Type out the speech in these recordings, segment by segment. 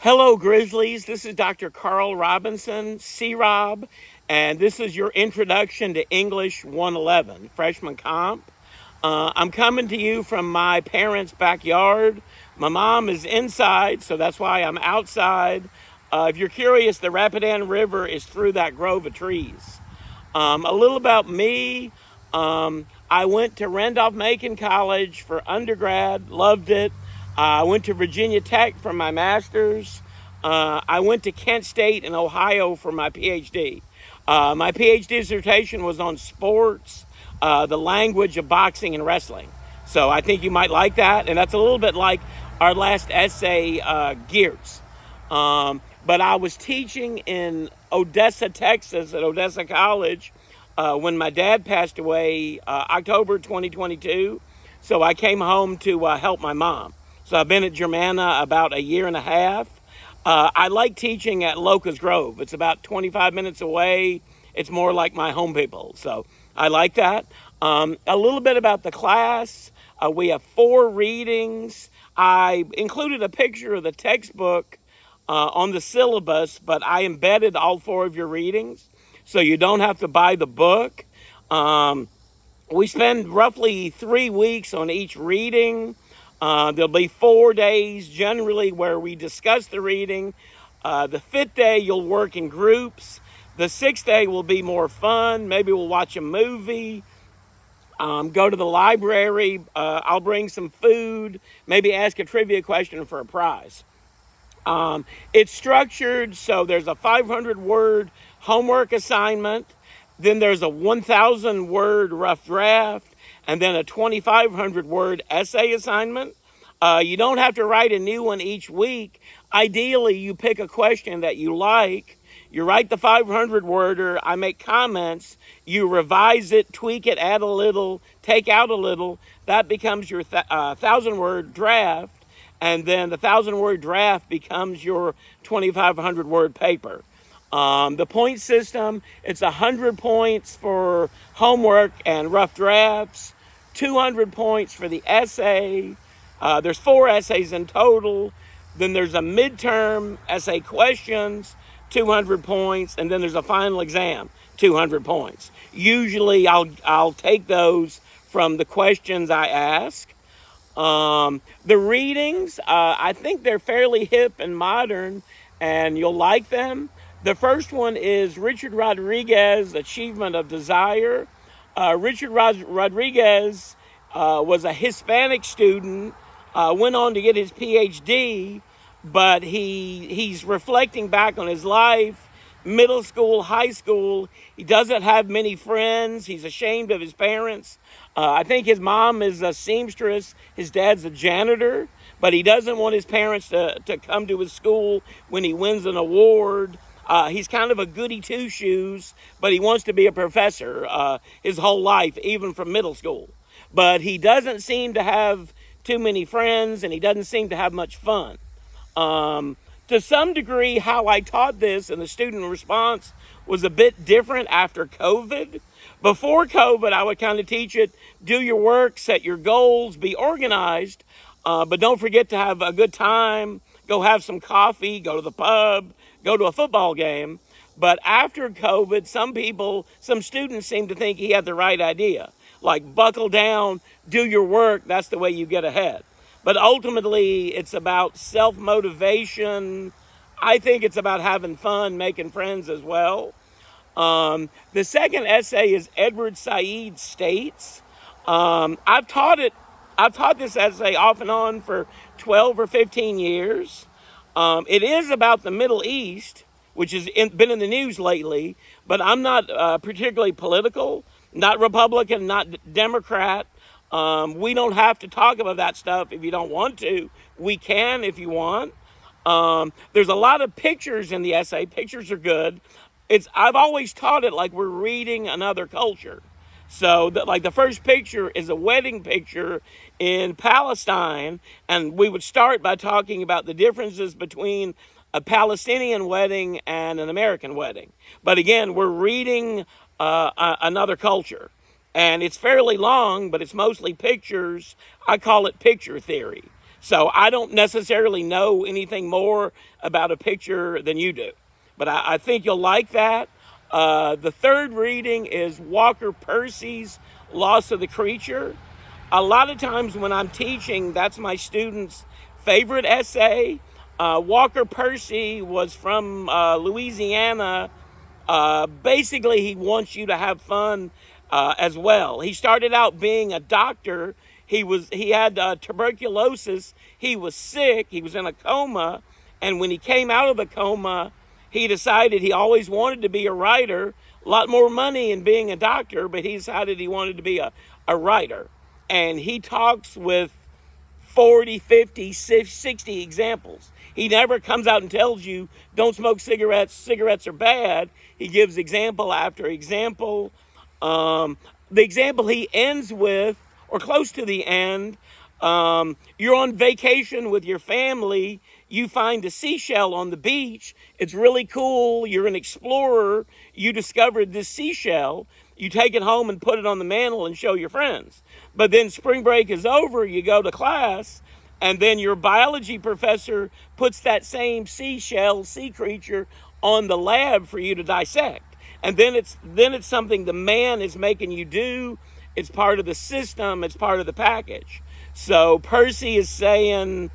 Hello, Grizzlies. This is Dr. Carl Robinson, C-Rob, and this is your introduction to English 111, freshman comp. I'm coming to you from my parents' backyard. My mom is inside, so that's why I'm outside. If you're curious, the Rapidan River is through that grove of trees. A little about me. I went to Randolph-Macon College for undergrad, loved it. I went to Virginia Tech for my master's. I went to Kent State in Ohio for my PhD. My PhD dissertation was on sports, the language of boxing and wrestling. So I think you might like that. And that's a little bit like our last essay, Gears. But I was teaching in Odessa, Texas at Odessa College when my dad passed away, October 2022. So I came home to help my mom. So I've been at Germanna about a year and a half. I like teaching at Locust Grove. It's about 25 minutes away. It's more like my home people. So I like that. A little bit about the class. We have 4 readings. I included a picture of the textbook on the syllabus, but I embedded all 4 of your readings, so you don't have to buy the book. We spend roughly 3 weeks on each reading. There'll be 4 days generally where we discuss the reading. The 5th day you'll work in groups. The 6th day will be more fun. Maybe we'll watch a movie, go to the library. I'll bring some food, maybe ask a trivia question for a prize. It's structured so there's a 500-word homework assignment, then there's a 1,000-word rough draft, and then a 2,500-word essay assignment. You don't have to write a new one each week. Ideally, you pick a question that you like. You write the 500-worder. I make comments. You revise it, tweak it, add a little, take out a little. That becomes your 1,000-word draft. And then the 1,000-word draft becomes your 2,500-word paper. The point system, it's 100 points for homework and rough drafts, 200 points for the essay. There's 4 essays in total. Then there's a midterm essay questions, 200 points, and then there's a final exam, 200 points. Usually I'll take those from the questions I ask. The readings, I think they're fairly hip and modern, and you'll like them. The first one is Richard Rodriguez, Achievement of Desire. Richard Rodriguez was a Hispanic student, went on to get his PhD, but he's reflecting back on his life, middle school, high school. He doesn't have many friends. He's ashamed of his parents. I think his mom is a seamstress. His dad's a janitor, but he doesn't want his parents to come to his school when he wins an award. He's kind of a goody two-shoes, but he wants to be a professor his whole life, even from middle school. But he doesn't seem to have too many friends, and he doesn't seem to have much fun. To some degree, how I taught this and the student response was a bit different after COVID. Before COVID, I would kind of teach it, do your work, set your goals, be organized, but don't forget to have a good time, go have some coffee, go to the pub, go to a football game. But after COVID, some students seem to think he had the right idea. Like, buckle down, do your work, that's the way you get ahead. But ultimately, it's about self-motivation. I think it's about having fun, making friends as well. The second essay is Edward Said States. I've taught this essay off and on for 12 or 15 years. It is about the Middle East, which has been in the news lately, but I'm not particularly political, not Republican, not Democrat. We don't have to talk about that stuff if you don't want to. We can if you want. There's a lot of pictures in the essay. Pictures are good. I've always taught it like we're reading another culture. So the first picture is a wedding picture in Palestine, and we would start by talking about the differences between a Palestinian wedding and an American wedding. But again, we're reading another culture. And it's fairly long, but it's mostly pictures. I call it picture theory. So I don't necessarily know anything more about a picture than you do. But I think you'll like that. The third reading is Walker Percy's Loss of the Creature. A lot of times when I'm teaching, that's my students' favorite essay. Walker Percy was from Louisiana. Basically, he wants you to have fun as well. He started out being a doctor. He had tuberculosis. He was sick. He was in a coma. And when he came out of the coma, he decided he always wanted to be a writer. A lot more money in being a doctor, but he decided he wanted to be a writer. And he talks with 40, 50, 60 examples. He never comes out and tells you, don't smoke cigarettes, cigarettes are bad. He gives example after example. The example he ends with, or close to the end, you're on vacation with your family, you find a seashell on the beach, it's really cool, you're an explorer, you discovered this seashell, you take it home and put it on the mantle and show your friends. But then spring break is over, you go to class, and then your biology professor puts that same seashell, sea creature, on the lab for you to dissect. And then it's something the man is making you do. It's part of the system. It's part of the package. So Percy is saying,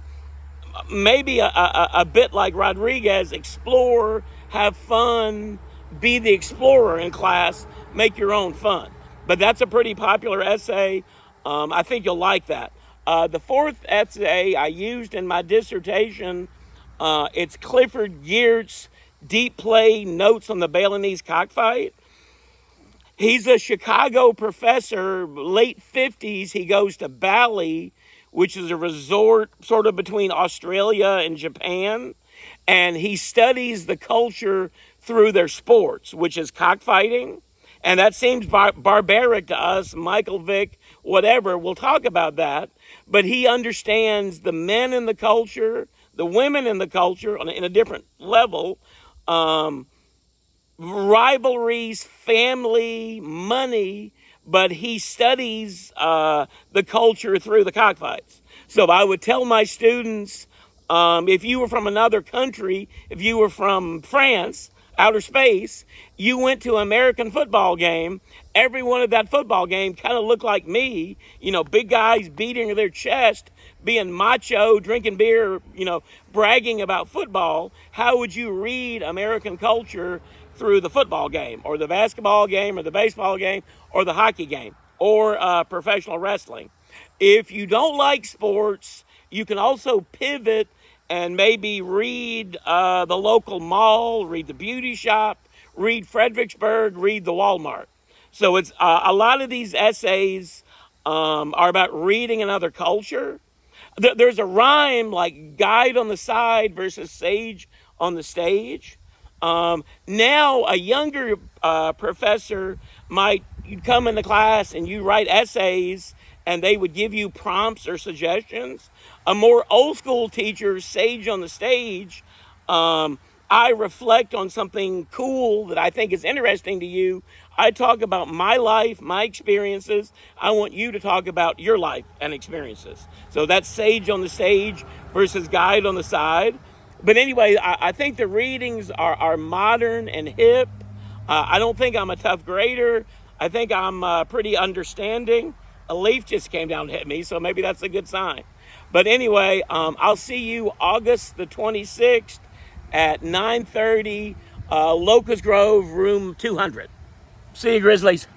maybe a bit like Rodriguez, explore, have fun, be the explorer in class, make your own fun. But that's a pretty popular essay. I think you'll like that. The fourth essay I used in my dissertation, it's Clifford Geertz' Deep Play Notes on the Balinese Cockfight. He's a Chicago professor, late 50s. He goes to Bali, which is a resort sort of between Australia and Japan. And he studies the culture through their sports, which is cockfighting. And that seems barbaric to us, Michael Vick, whatever. We'll talk about that. But he understands the men in the culture, the women in the culture in a different level. Rivalries, family, money, but he studies the culture through the cockfights. So I would tell my students, if you were from another country, if you were from France, outer space, you went to an American football game, everyone at that football game kind of looked like me, big guys beating their chest, being macho, drinking beer, bragging about football. How would you read American culture through the football game, or the basketball game, or the baseball game, or the hockey game, or professional wrestling? If you don't like sports, you can also pivot and maybe read the local mall, read the beauty shop, read Fredericksburg, read the Walmart. So it's a lot of these essays are about reading another culture. There's a rhyme like guide on the side versus sage on the stage. Now a younger professor might come into class and you write essays and they would give you prompts or suggestions. A more old school teacher, sage on the stage, I reflect on something cool that I think is interesting to you. I talk about my life, my experiences. I want you to talk about your life and experiences. So that's sage on the stage versus guide on the side. But anyway, I think the readings are modern and hip. I don't think I'm a tough grader. I think I'm pretty understanding. A leaf just came down and hit me, so maybe that's a good sign. But anyway, I'll see you August the 26th at 9:30, Locust Grove, room 200. See you, Grizzlies.